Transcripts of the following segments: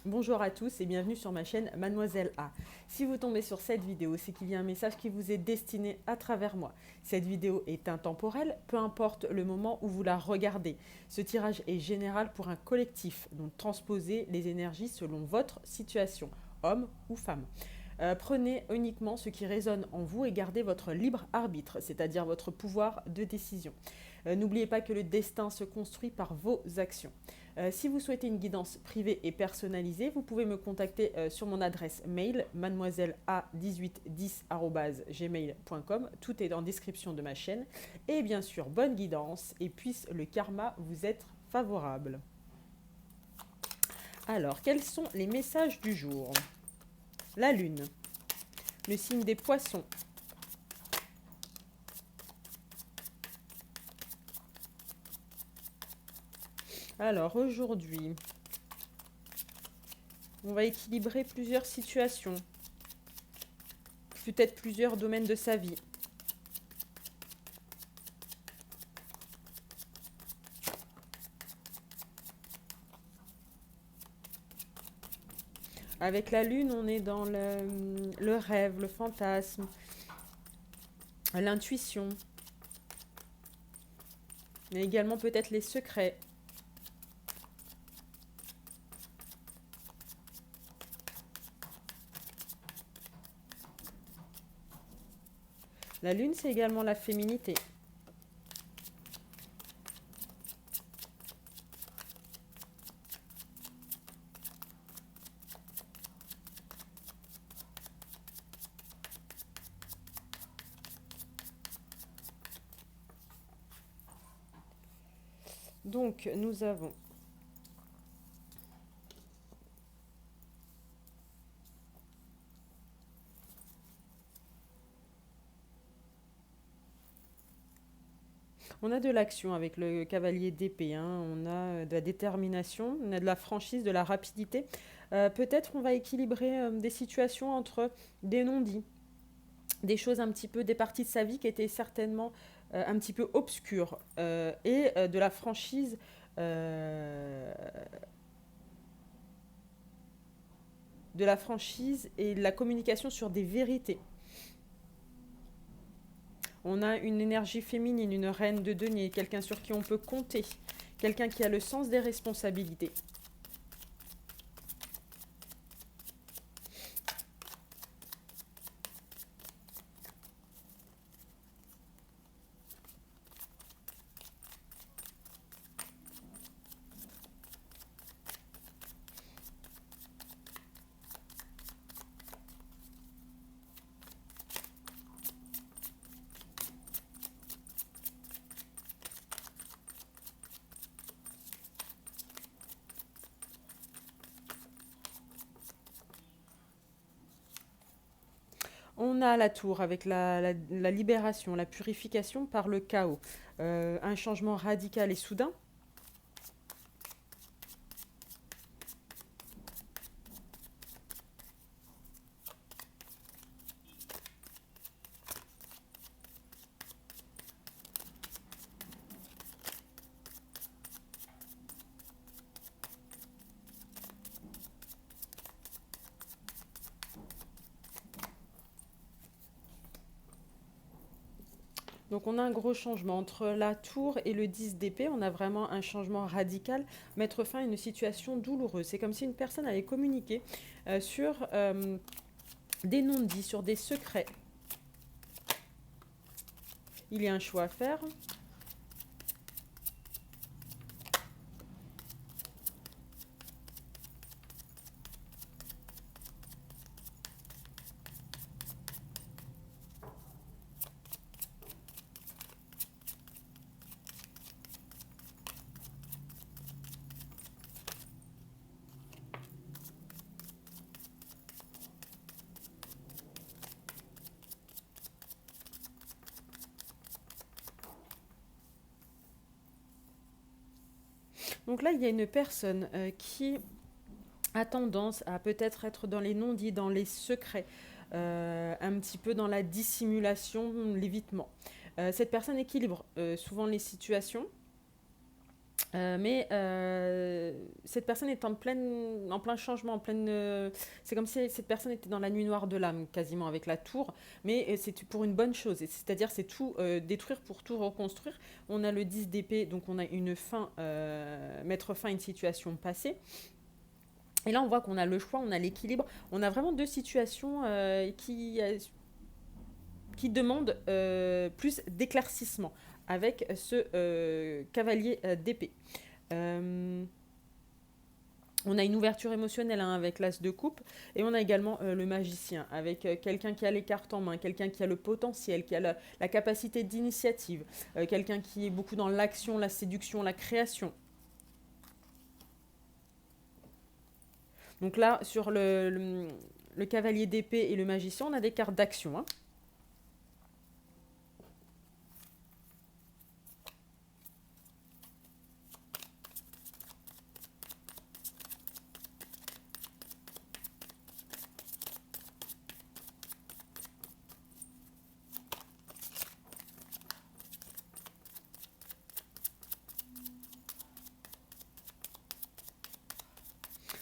Bonjour à tous et bienvenue sur ma chaîne Mademoiselle A. Si vous tombez sur cette vidéo, c'est qu'il y a un message qui vous est destiné à travers moi. Cette vidéo est intemporelle, peu importe le moment où vous la regardez. Ce tirage est général pour un collectif, donc transposez les énergies selon votre situation, homme ou femme. Prenez uniquement ce qui résonne en vous et gardez votre libre arbitre, c'est-à-dire votre pouvoir de décision. N'oubliez pas que le destin se construit par vos actions. Si vous souhaitez une guidance privée et personnalisée, vous pouvez me contacter sur mon adresse mail mademoisellea1810@gmail.com. Tout est en description de ma chaîne. Et bien sûr, bonne guidance et puisse le karma vous être favorable. Alors, quels sont les messages du jour? La lune, le signe des poissons. Alors, aujourd'hui, on va équilibrer plusieurs situations, peut-être plusieurs domaines de sa vie. Avec la lune, on est dans le rêve, le fantasme, l'intuition, mais également peut-être les secrets. La lune, c'est également la féminité. Donc, nous avons on a de l'action avec le cavalier d'épée, hein. On a de la détermination, on a de la franchise, de la rapidité. Peut-être on va équilibrer des situations entre des non-dits, des choses un petit peu, des parties de sa vie qui étaient certainement un petit peu obscures, et de la franchise, et de la communication sur des vérités. On a une énergie féminine, une reine de denier, quelqu'un sur qui on peut compter, quelqu'un qui a le sens des responsabilités. On a la tour avec la libération, la purification par le chaos. Un changement radical et soudain. Donc on a un gros changement entre la tour et le 10 d'épée. On a vraiment un changement radical, mettre fin à une situation douloureuse. C'est comme si une personne allait communiquer sur des non-dits, sur des secrets. Il y a un choix à faire. Donc là, il y a une personne qui a tendance à peut-être être dans les non-dits, dans les secrets, un petit peu dans la dissimulation, l'évitement. Cette personne équilibre souvent les situations Mais cette personne est en plein changement, c'est comme si cette personne était dans la nuit noire de l'âme, quasiment avec la tour, mais c'est pour une bonne chose. C'est-à-dire, c'est tout détruire pour tout reconstruire. On a le 10 d'épée, donc on a une fin, mettre fin à une situation passée. Et là, on voit qu'on a le choix, on a l'équilibre. On a vraiment deux situations qui demandent plus d'éclaircissement avec ce cavalier d'épée. Euh, on a une ouverture émotionnelle hein, avec l'as de coupe et on a également le magicien avec quelqu'un qui a les cartes en main, quelqu'un qui a le potentiel, qui a la capacité d'initiative, quelqu'un qui est beaucoup dans l'action, la séduction, la création. Donc là, sur le cavalier d'épée et le magicien, on a des cartes d'action. Hein.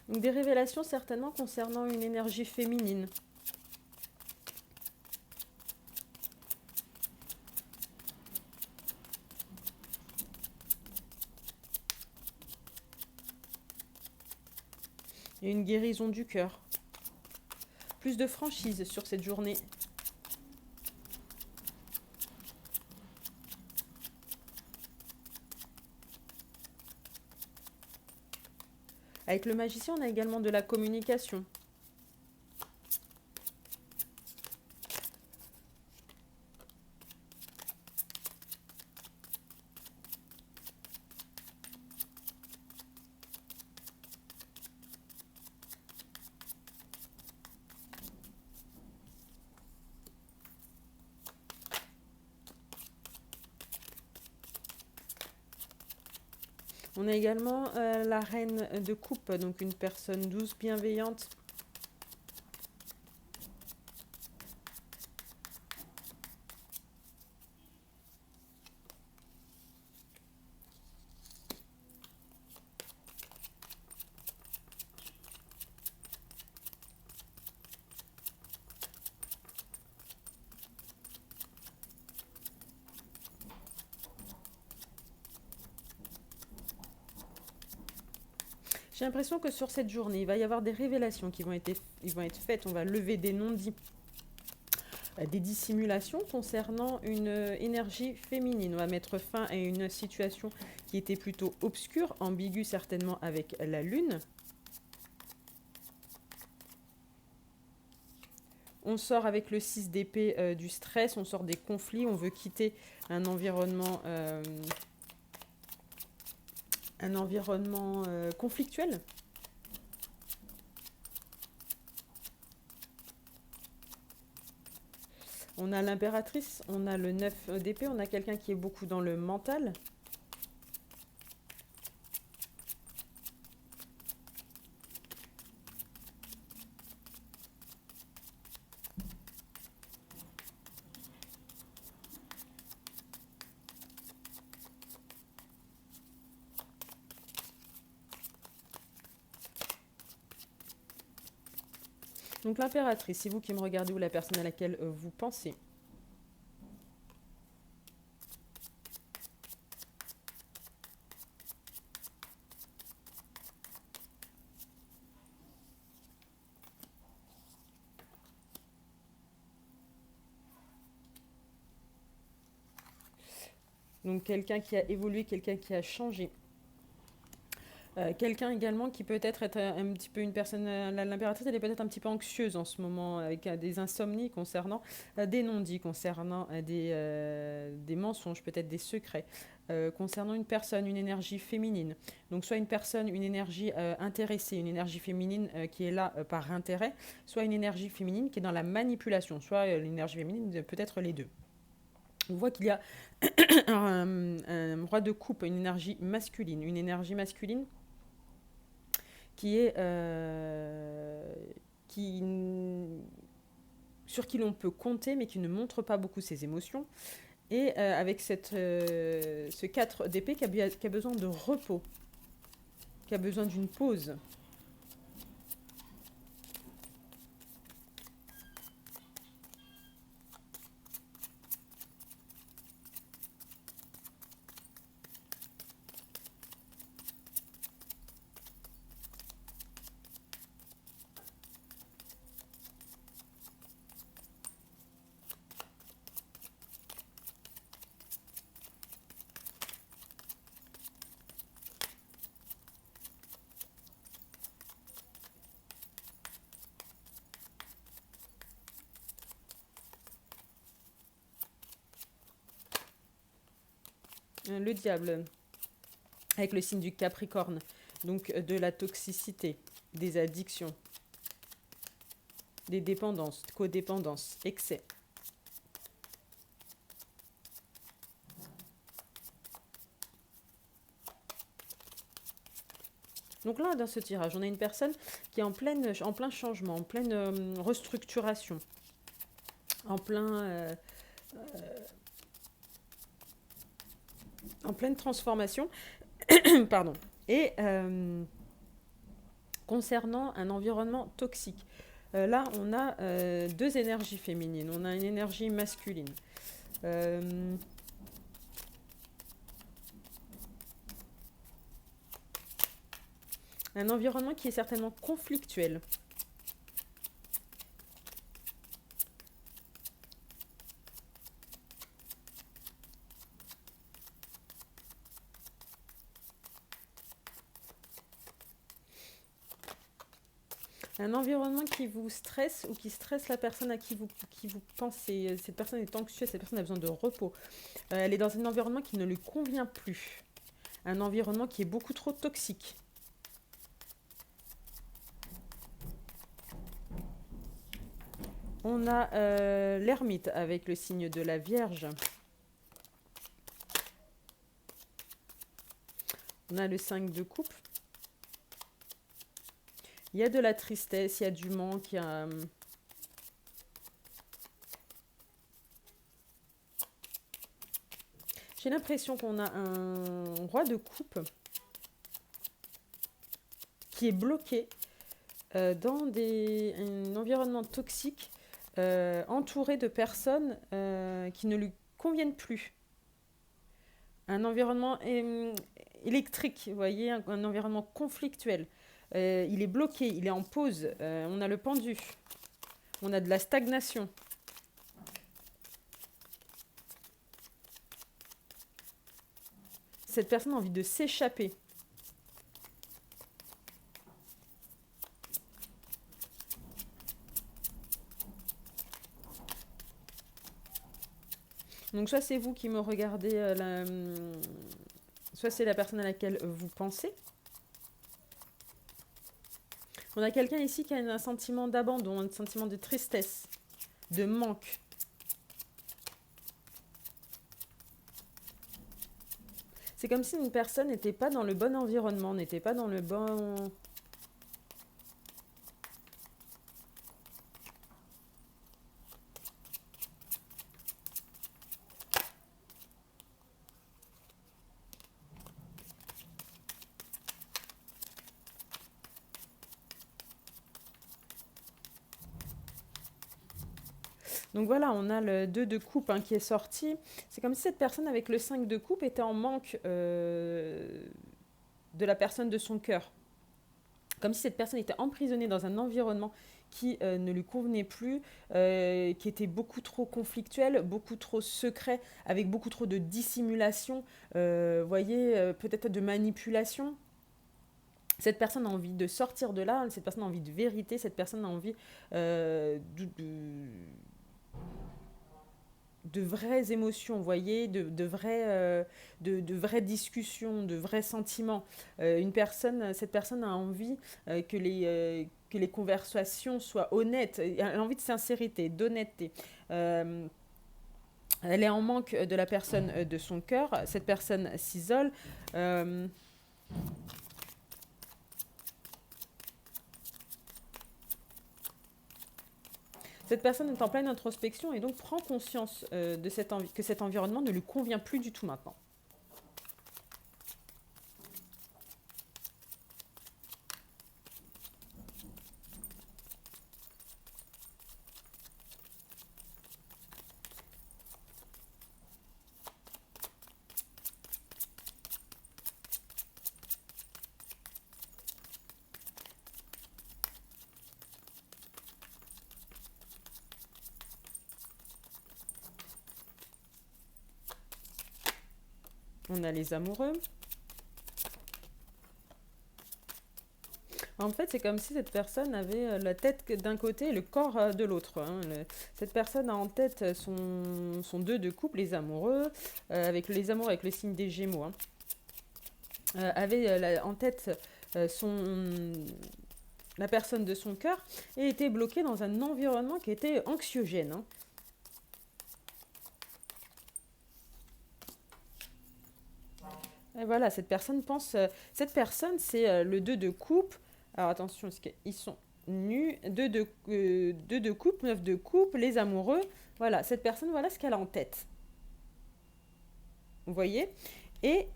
Donc des révélations certainement concernant une énergie féminine. Et une guérison du cœur. Plus de franchise sur cette journée. Avec le magicien, on a également de la communication. On a également la reine de coupe, donc une personne douce, bienveillante. J'ai l'impression que sur cette journée, il va y avoir des révélations ils vont être faites. On va lever des non-dits, des dissimulations concernant une énergie féminine. On va mettre fin à une situation qui était plutôt obscure, ambiguë certainement avec la lune. On sort avec le 6 d'épée du stress, on sort des conflits, on veut quitter un environnement, conflictuel. On a l'impératrice, on a le 9 d'épée, on a quelqu'un qui est beaucoup dans le mental. Donc l'impératrice, c'est vous qui me regardez ou la personne à laquelle vous pensez. Donc quelqu'un qui a évolué, quelqu'un qui a changé. Quelqu'un également qui peut-être être un petit peu une personne, l'impératrice, elle est peut-être un petit peu anxieuse en ce moment, avec des insomnies concernant des non-dits, concernant des mensonges, peut-être des secrets, concernant une personne, une énergie féminine. Donc soit une personne, une énergie intéressée, une énergie féminine qui est là par intérêt, soit une énergie féminine qui est dans la manipulation, soit l'énergie féminine, peut-être les deux. On voit qu'il y a un roi de coupe, une énergie masculine qui est sur qui l'on peut compter mais qui ne montre pas beaucoup ses émotions Et avec ce 4 d'épée qui a besoin de repos, qui a besoin d'une pause. Le diable, avec le signe du Capricorne, donc de la toxicité, des addictions, des dépendances, codépendance, excès. Donc là, dans ce tirage, on a une personne qui est en plein changement, en pleine restructuration, en pleine transformation. Pardon. Et concernant un environnement toxique, là, on a deux énergies féminines. On a une énergie masculine. Un environnement qui est certainement conflictuel. Un environnement qui vous stresse ou qui stresse la personne à qui vous pensez. Cette personne est anxieuse, cette personne a besoin de repos. Elle est dans un environnement qui ne lui convient plus. Un environnement qui est beaucoup trop toxique. On a l'ermite avec le signe de la Vierge. On a le 5 de coupe. Il y a de la tristesse, il y a du manque, J'ai l'impression qu'on a un roi de coupe qui est bloqué dans un environnement toxique, entouré de personnes qui ne lui conviennent plus. Un environnement électrique, vous voyez, un environnement conflictuel. Il est bloqué, il est en pause. On a le pendu. On a de la stagnation. Cette personne a envie de s'échapper. Donc soit c'est vous qui me regardez, soit c'est la personne à laquelle vous pensez. On a quelqu'un ici qui a un sentiment d'abandon, un sentiment de tristesse, de manque. C'est comme si une personne n'était pas dans le bon environnement, n'était pas dans le bon... Donc voilà, on a le 2 de coupe qui est sorti. C'est comme si cette personne avec le 5 de coupe était en manque de la personne de son cœur. Comme si cette personne était emprisonnée dans un environnement qui ne lui convenait plus, qui était beaucoup trop conflictuel, beaucoup trop secret, avec beaucoup trop de dissimulation, voyez, peut-être de manipulation. Cette personne a envie de sortir de là, cette personne a envie de vérité, cette personne a envie de vraies émotions, vous voyez, de vraies discussions, de vrais sentiments. Cette personne a envie que les conversations soient honnêtes, elle a envie de sincérité, d'honnêteté. Elle est en manque de la personne de son cœur, cette personne s'isole. Cette personne est en pleine introspection et donc prend conscience que cet environnement ne lui convient plus du tout maintenant. On a les amoureux. En fait, c'est comme si cette personne avait la tête d'un côté et le corps de l'autre. Hein. Cette personne a en tête son 2 de couple, les amoureux, avec les amoureux avec le signe des Gémeaux. Hein. Avait en tête la personne de son cœur et était bloquée dans un environnement qui était anxiogène. Hein. Et voilà, cette personne pense... cette personne, c'est le 2 de coupe. Alors attention, parce qu'ils sont nus. 2 de coupe, 9 de coupe, les amoureux. Voilà, cette personne, voilà ce qu'elle a en tête. Vous voyez? Et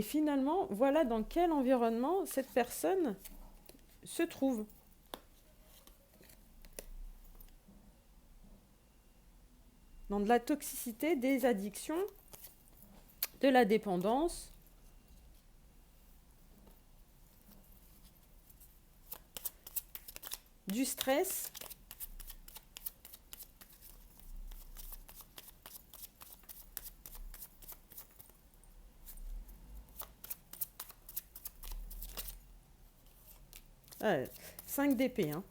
finalement, voilà dans quel environnement cette personne se trouve. Dans de la toxicité, des addictions, de la dépendance, du stress, ah, 5 d'épée. Hein.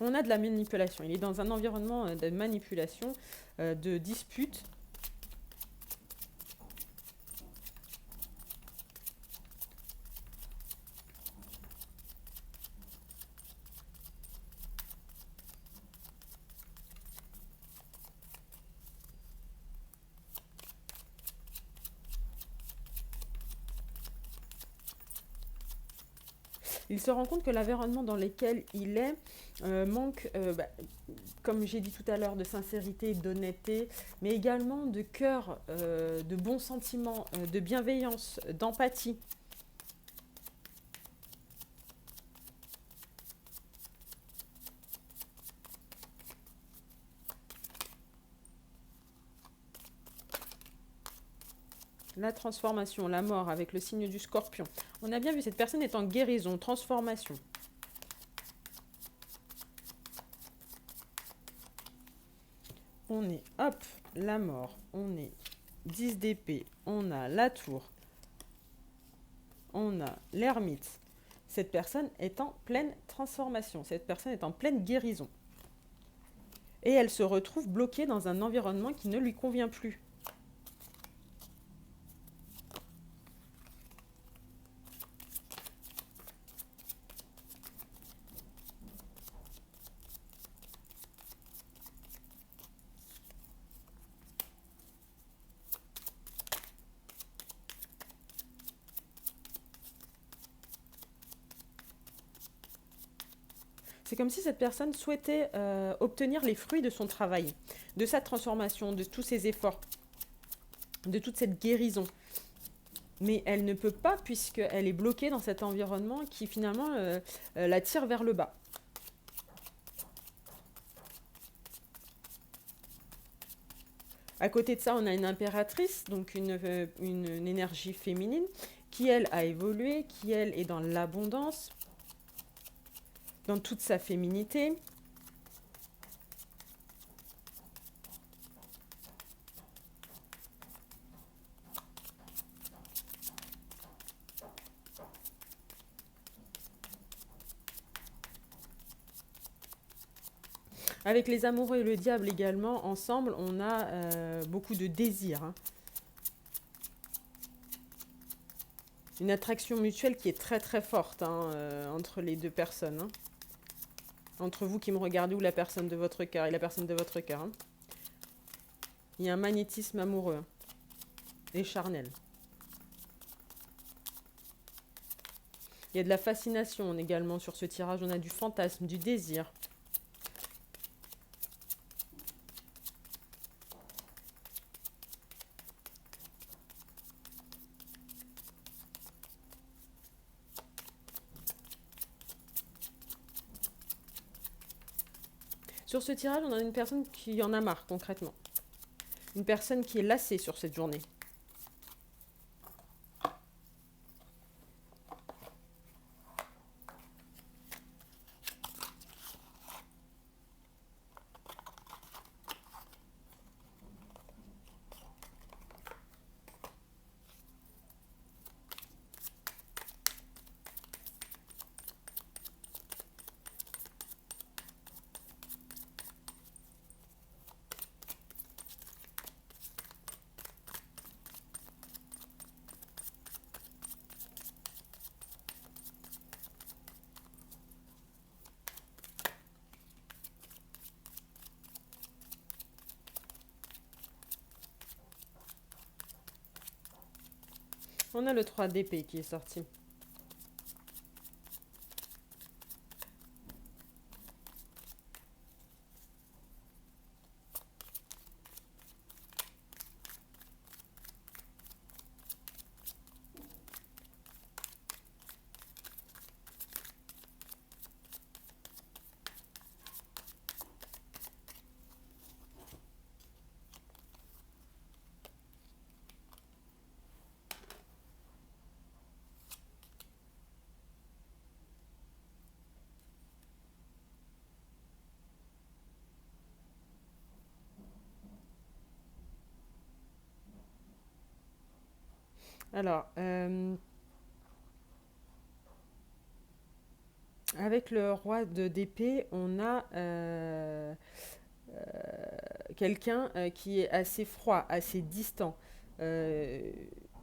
On a de la manipulation. Il est dans un environnement de manipulation, de dispute. Il se rend compte que l'environnement dans lequel il est manque, comme j'ai dit tout à l'heure, de sincérité, d'honnêteté, mais également de cœur, de bons sentiments, de bienveillance, d'empathie. La transformation, la mort avec le signe du scorpion. On a bien vu, cette personne est en guérison, transformation. On est, hop, la mort. On est 10 d'épée. On a la tour. On a l'ermite. Cette personne est en pleine transformation. Cette personne est en pleine guérison. Et elle se retrouve bloquée dans un environnement qui ne lui convient plus. C'est comme si cette personne souhaitait obtenir les fruits de son travail, de sa transformation, de tous ses efforts, de toute cette guérison. Mais elle ne peut pas puisqu'elle est bloquée dans cet environnement qui finalement la tire vers le bas. À côté de ça, on a une impératrice, donc une énergie féminine, qui elle a évolué, qui elle est dans l'abondance, dans toute sa féminité. Avec les amoureux et le diable également, ensemble, on a beaucoup de désir. Hein. Une attraction mutuelle qui est très très forte entre les deux personnes. Hein. Entre vous qui me regardez ou la personne de votre cœur et la personne de votre cœur. Hein. Il y a un magnétisme amoureux et charnel. Il y a de la fascination également sur ce tirage. On a du fantasme, du désir. Sur ce tirage, on a une personne qui en a marre concrètement. Une personne qui est lassée sur cette journée. On a le 3 d'épée qui est sorti. Alors, avec le roi d'épée, on a quelqu'un qui est assez froid, assez distant. Euh,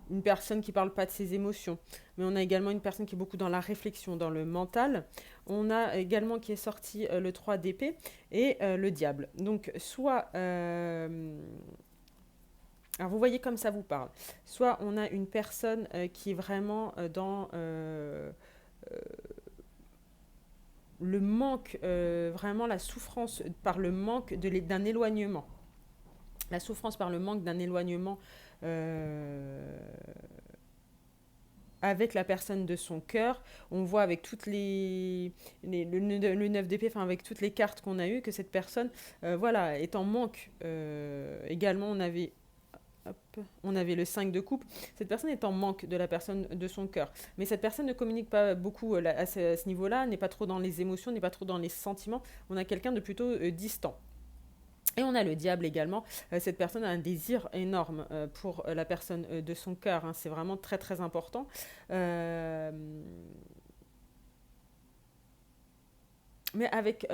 une personne qui ne parle pas de ses émotions. Mais on a également une personne qui est beaucoup dans la réflexion, dans le mental. On a également qui est sorti le 3 d'épée et le diable. Donc, soit... alors, vous voyez comme ça vous parle. Soit on a une personne qui est vraiment dans le manque, vraiment la souffrance par le manque d'un éloignement. La souffrance par le manque d'un éloignement avec la personne de son cœur. On voit avec toutes le 9 d'épée, enfin avec toutes les cartes qu'on a eues, que cette personne voilà, est en manque. Également, on avait le 5 de coupe. Cette personne est en manque de la personne de son cœur. Mais cette personne ne communique pas beaucoup à ce niveau-là, n'est pas trop dans les émotions, n'est pas trop dans les sentiments. On a quelqu'un de plutôt distant. Et on a le diable également. Cette personne a un désir énorme pour la personne de son cœur. Hein. C'est vraiment très très important. Mais avec...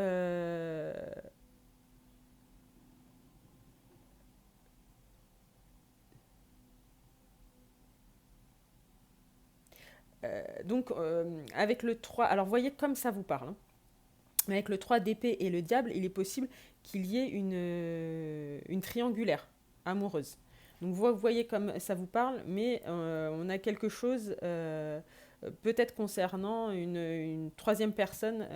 donc, avec le 3... Alors, voyez comme ça vous parle. Hein. Mais avec le 3 d'épée et le diable, il est possible qu'il y ait une triangulaire amoureuse. Donc vous voyez comme ça vous parle, mais on a quelque chose peut-être concernant une troisième personne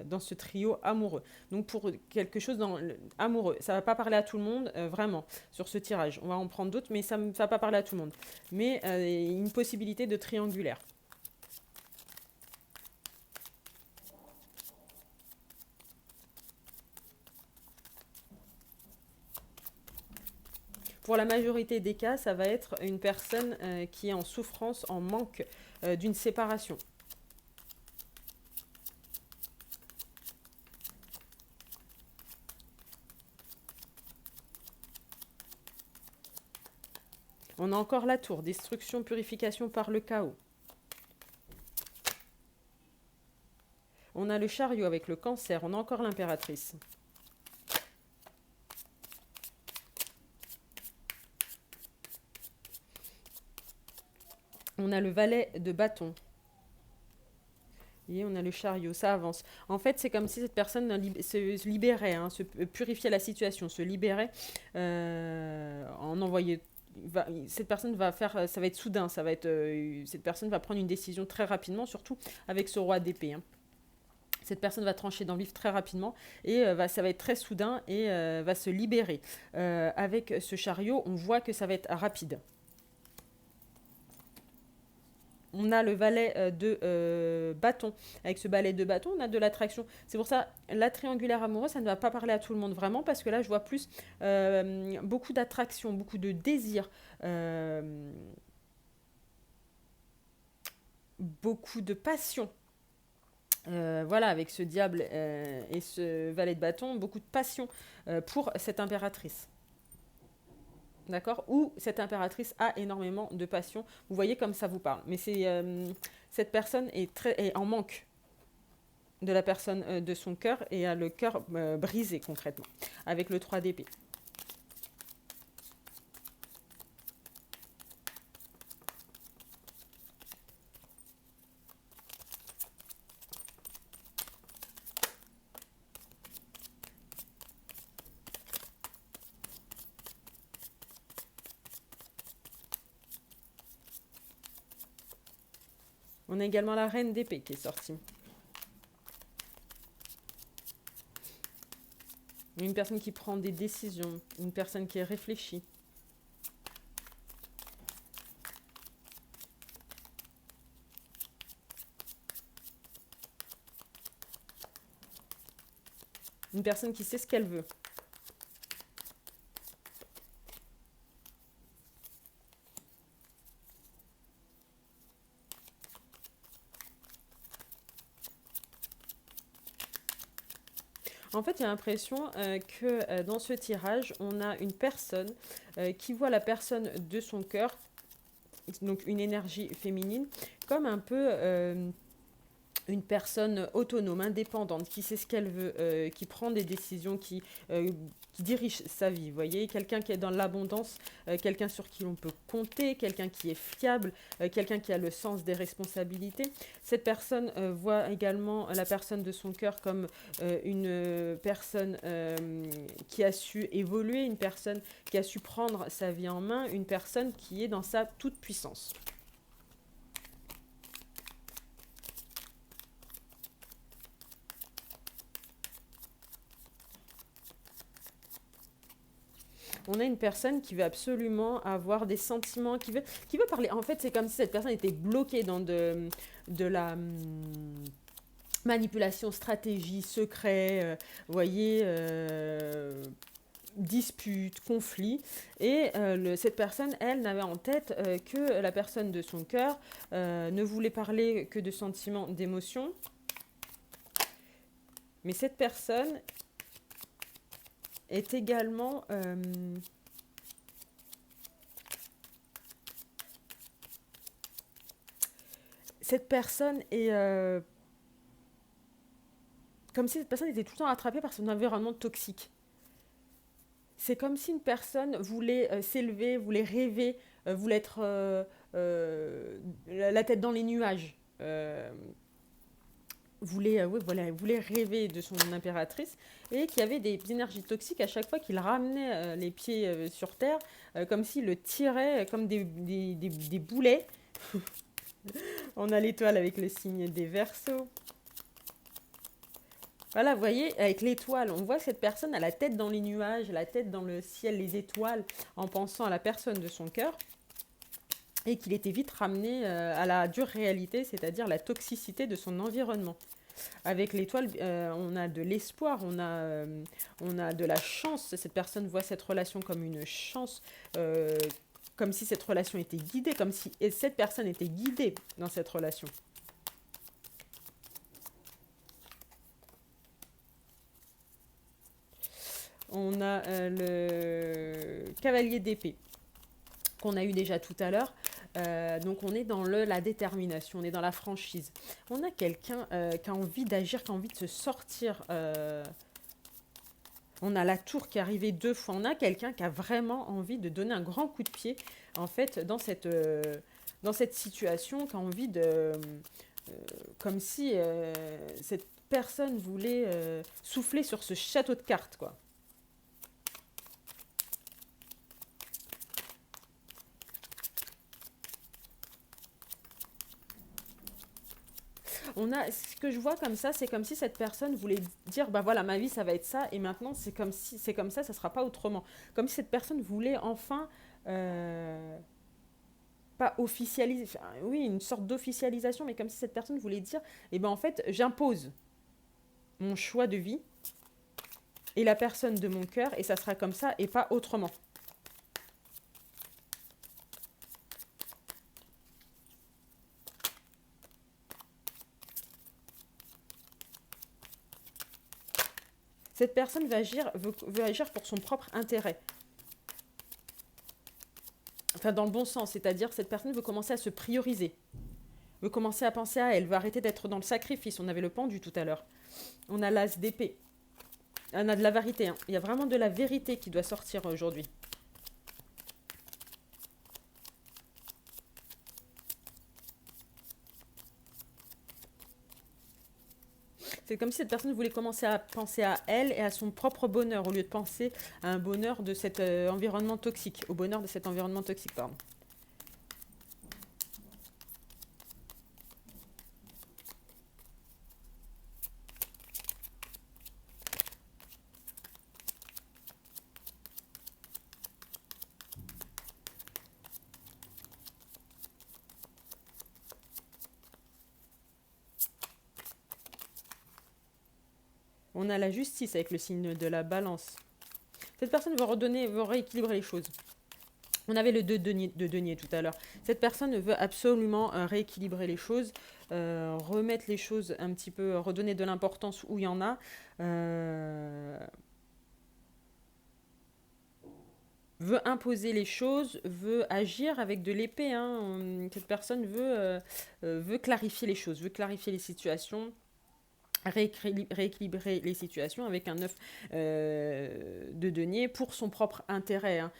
dans ce trio amoureux. Donc pour quelque chose amoureux, ça ne va pas parler à tout le monde, vraiment, sur ce tirage. On va en prendre d'autres, mais ça ne va pas parler à tout le monde. Mais une possibilité de triangulaire. Pour la majorité des cas, ça va être une personne qui est en souffrance, en manque d'une séparation. On a encore la tour, destruction, purification par le chaos. On a le chariot avec le cancer, on a encore l'impératrice. On a le valet de bâton. Et on a le chariot, ça avance. En fait, c'est comme si cette personne se libérait, hein, se purifiait la situation, se libérait, en cette personne va faire, ça va être soudain, cette personne va prendre une décision très rapidement, surtout avec ce roi d'épée, hein. Cette personne va trancher dans le vif très rapidement et ça va être très soudain et va se libérer. Avec ce chariot, on voit que ça va être rapide. On a le valet de bâton. Avec ce valet de bâton, on a de l'attraction. C'est pour ça, la triangulaire amoureuse, ça ne va pas parler à tout le monde vraiment, parce que là, je vois plus beaucoup d'attraction, beaucoup de désir, beaucoup de passion. Voilà, avec ce diable et ce valet de bâton, beaucoup de passion pour cette impératrice. D'accord? Ou cette impératrice a énormément de passion. Vous voyez comme ça vous parle. Mais cette personne est en manque de la personne de son cœur et a le cœur brisé concrètement, avec le 3 d'épée. On a également la reine d'épée qui est sortie. Une personne qui prend des décisions, une personne qui est réfléchie. Une personne qui sait ce qu'elle veut. En fait, j'ai l'impression que dans ce tirage, on a une personne qui voit la personne de son cœur, donc une énergie féminine, comme un peu une personne autonome, indépendante, qui sait ce qu'elle veut, qui prend des décisions, qui dirige sa vie. Vous voyez, quelqu'un qui est dans l'abondance, quelqu'un sur qui l'on peut compter, quelqu'un qui est fiable, quelqu'un qui a le sens des responsabilités. Cette personne voit également la personne de son cœur comme une personne qui a su évoluer, une personne qui a su prendre sa vie en main, une personne qui est dans sa toute-puissance. On a une personne qui veut absolument avoir des sentiments, qui veut parler. En fait, c'est comme si cette personne était bloquée dans de la manipulation, stratégie, secret, vous voyez, dispute, conflit. Et cette personne, elle, n'avait en tête que la personne de son cœur ne voulait parler que de sentiments, d'émotions. Mais cette personne est également cette personne est comme si cette personne était tout le temps attrapée par son environnement toxique. C'est comme si une personne voulait s'élever, voulait rêver, voulait être la tête dans les nuages. Voulait rêver de son impératrice et qu'il y avait des énergies toxiques à chaque fois qu'il ramenait les pieds sur terre, comme s'il le tirait comme des boulets. On a l'étoile avec le signe des Verseaux. Voilà, vous voyez, avec l'étoile, on voit cette personne à la tête dans les nuages, la tête dans le ciel, les étoiles, en pensant à la personne de son cœur. Et qu'il était vite ramené à la dure réalité, c'est-à-dire la toxicité de son environnement. Avec l'étoile, on a de l'espoir, on a de la chance. Cette personne voit cette relation comme une chance, comme si cette relation était guidée, comme si cette personne était guidée dans cette relation. On a le cavalier d'épée qu'on a eu déjà tout à l'heure. Donc on est dans la détermination, on est dans la franchise. On a quelqu'un qui a envie d'agir, qui a envie de se sortir. On a la tour qui est arrivée 2 fois. On a quelqu'un qui a vraiment envie de donner un grand coup de pied, en fait, dans cette situation, qui a envie de... comme si cette personne voulait souffler sur ce château de cartes, quoi. Ce que je vois comme ça, c'est comme si cette personne voulait dire, bah voilà, ma vie, ça va être ça, et maintenant, c'est comme si, c'est comme ça sera pas autrement. Comme si cette personne voulait enfin, euh, pas officialiser, enfin, oui, une sorte d'officialisation, mais comme si cette personne voulait dire, eh ben en fait, j'impose mon choix de vie et la personne de mon cœur, et ça sera comme ça et pas autrement. Cette personne veut agir pour son propre intérêt. Enfin, dans le bon sens, c'est-à-dire cette personne veut commencer à se prioriser, veut commencer à penser à elle, veut arrêter d'être dans le sacrifice. On avait le pendu tout à l'heure. On a l'as d'épée. On a de la vérité. Hein. Il y a vraiment de la vérité qui doit sortir aujourd'hui. C'est comme si cette personne voulait commencer à penser à elle et à son propre bonheur au lieu de penser à un bonheur de cet environnement toxique, au bonheur de cet environnement toxique, pardon. On a la justice avec le signe de la balance. Cette personne veut rééquilibrer les choses. On avait le 2 de denier tout à l'heure. Cette personne veut absolument rééquilibrer les choses, remettre les choses un petit peu, redonner de l'importance où il y en a. Veut imposer les choses, veut agir avec de l'épée. Hein. Cette personne veut clarifier les choses, veut clarifier les situations, rééquilibrer les situations avec un œuf de denier pour son propre intérêt. Hein.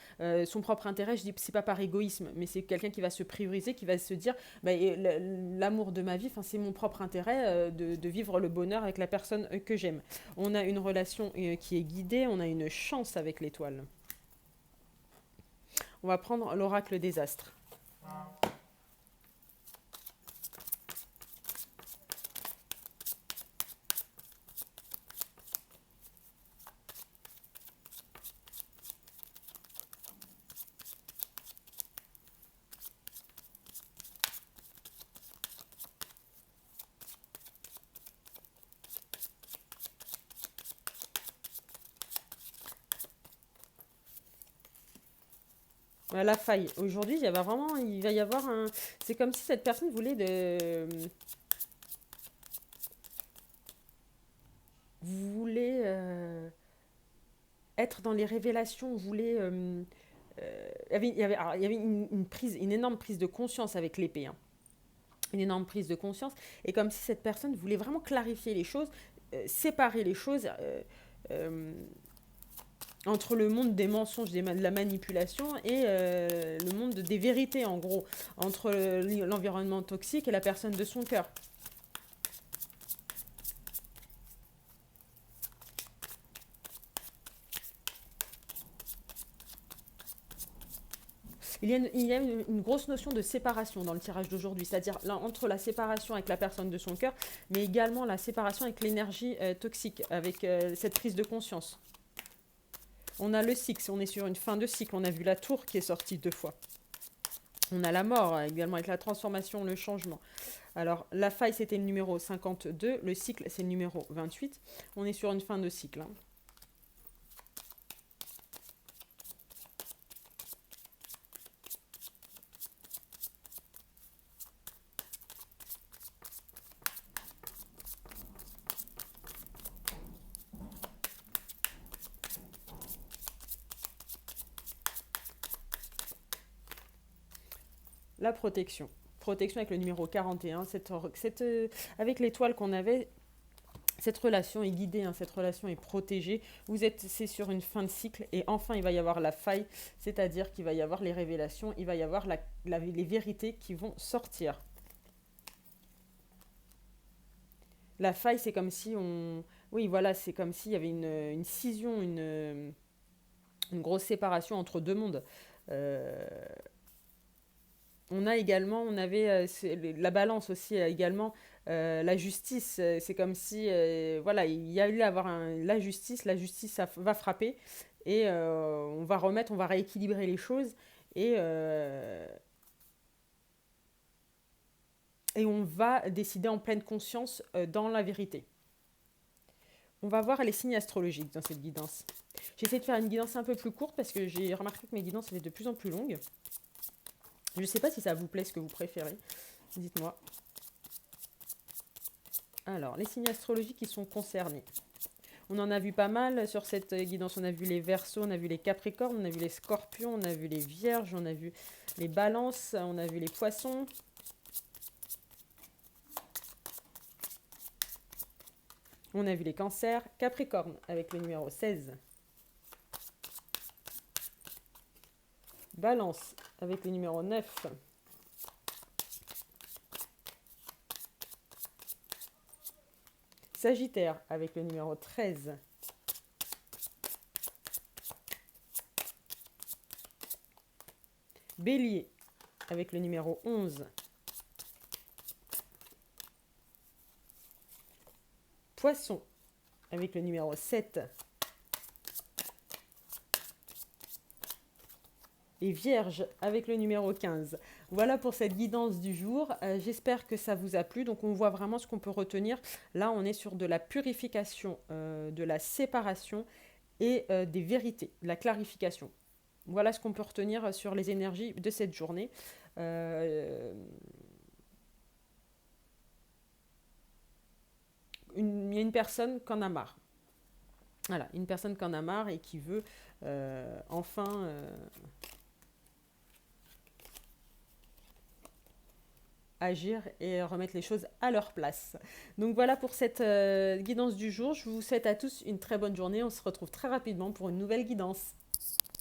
Son propre intérêt, je dis, c'est pas par égoïsme, mais c'est quelqu'un qui va se prioriser, qui va se dire, bah, l'amour de ma vie, c'est mon propre intérêt de vivre le bonheur avec la personne que j'aime. On a une relation qui est guidée, on a une chance avec l'étoile. On va prendre l'oracle des astres. La faille. Aujourd'hui, il va y avoir un. C'est comme si cette personne voulait être dans les révélations, voulait. Il y avait une énorme prise de conscience avec l'épée. Hein. Une énorme prise de conscience. Et comme si cette personne voulait vraiment clarifier les choses, séparer les choses. Entre le monde des mensonges, de la manipulation et le monde des vérités, en gros, entre l'environnement toxique et la personne de son cœur. Il y a une grosse notion de séparation dans le tirage d'aujourd'hui, c'est-à-dire entre la séparation avec la personne de son cœur, mais également la séparation avec l'énergie toxique, avec cette prise de conscience. On a le cycle, on est sur une fin de cycle, on a vu la tour qui est sortie 2 fois. On a la mort également avec la transformation, le changement. Alors la faille c'était le numéro 52, le cycle c'est le numéro 28. On est sur une fin de cycle. Hein. La protection. Protection avec le numéro 41. Avec l'étoile qu'on avait, cette relation est guidée, hein, cette relation est protégée. C'est sur une fin de cycle et enfin il va y avoir la faille, c'est-à-dire qu'il va y avoir les révélations, il va y avoir les vérités qui vont sortir. La faille, c'est comme si on... Oui, voilà, c'est comme s'il y avait une scission, une grosse séparation entre deux mondes. Euh, on avait la balance aussi également. la justice. C'est comme si, voilà, il y a eu à avoir la justice va frapper et on va rééquilibrer les choses et, euh, et on va décider en pleine conscience dans la vérité. On va voir les signes astrologiques dans cette guidance. J'ai essayé de faire une guidance un peu plus courte parce que j'ai remarqué que mes guidances étaient de plus en plus longues. Je ne sais pas si ça vous plaît, ce que vous préférez. Dites-moi. Alors, les signes astrologiques qui sont concernés. On en a vu pas mal sur cette guidance. On a vu les Verseaux, on a vu les Capricornes, on a vu les Scorpions, on a vu les Vierges, on a vu les Balances, on a vu les Poissons. On a vu les Cancers, Capricorne avec le numéro 16. Balance avec le numéro 9. Sagittaire avec le numéro 13. Bélier avec le numéro 11. Poisson avec le numéro 7. Et Vierge avec le numéro 15. Voilà pour cette guidance du jour. J'espère que ça vous a plu. Donc on voit vraiment ce qu'on peut retenir. Là, on est sur de la purification, de la séparation et des vérités, de la clarification. Voilà ce qu'on peut retenir sur les énergies de cette journée. Il y a une personne qui en a marre. Voilà, une personne qui en a marre et qui veut enfin agir et remettre les choses à leur place. Donc voilà pour cette guidance du jour. Je vous souhaite à tous une très bonne journée. On se retrouve très rapidement pour une nouvelle guidance.